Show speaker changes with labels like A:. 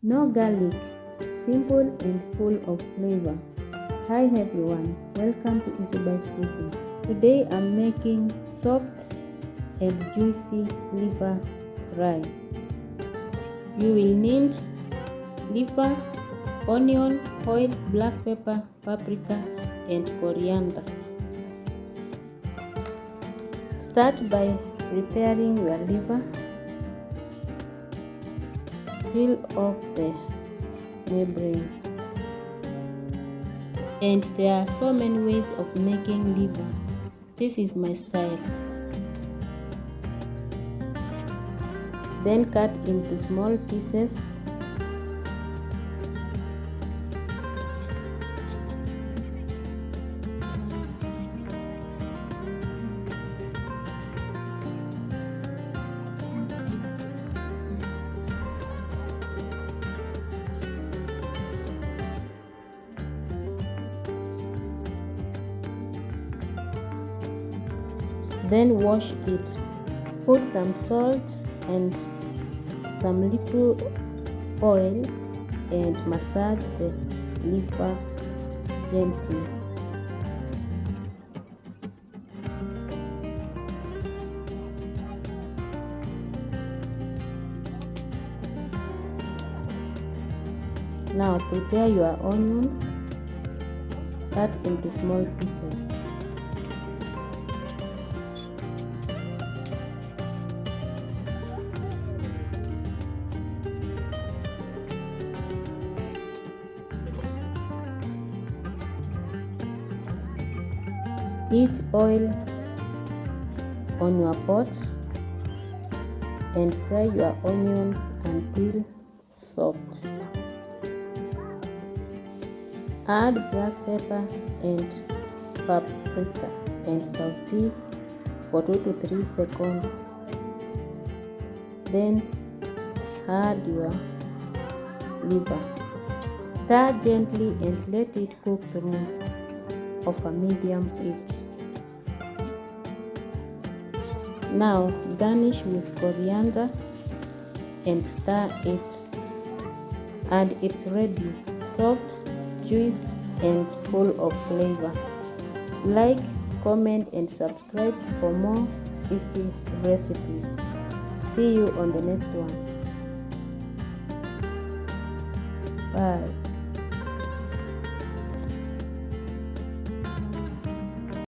A: No garlic, simple and full of flavor. Hi everyone, welcome to Easy Bite Cooking. Today I'm making soft and juicy liver fry. You will need liver, onion, oil, black pepper, paprika and coriander. Start by preparing your liver. Peel off the membrane. And there are so many ways of making liver. This is my style. Then cut into small pieces. Then wash it. Put some salt and some little oil and massage the liver gently. Now prepare your onions. Cut into small pieces. Heat oil on your pot and fry your onions until soft. Add black pepper and paprika and saute for 2 to 3 seconds. Then add your liver. Stir gently and let it cook through of a medium heat. Now garnish with coriander and stir it, and it's ready, soft, juicy and full of flavor. Like, comment and subscribe for more easy recipes. See you on the next one. Bye.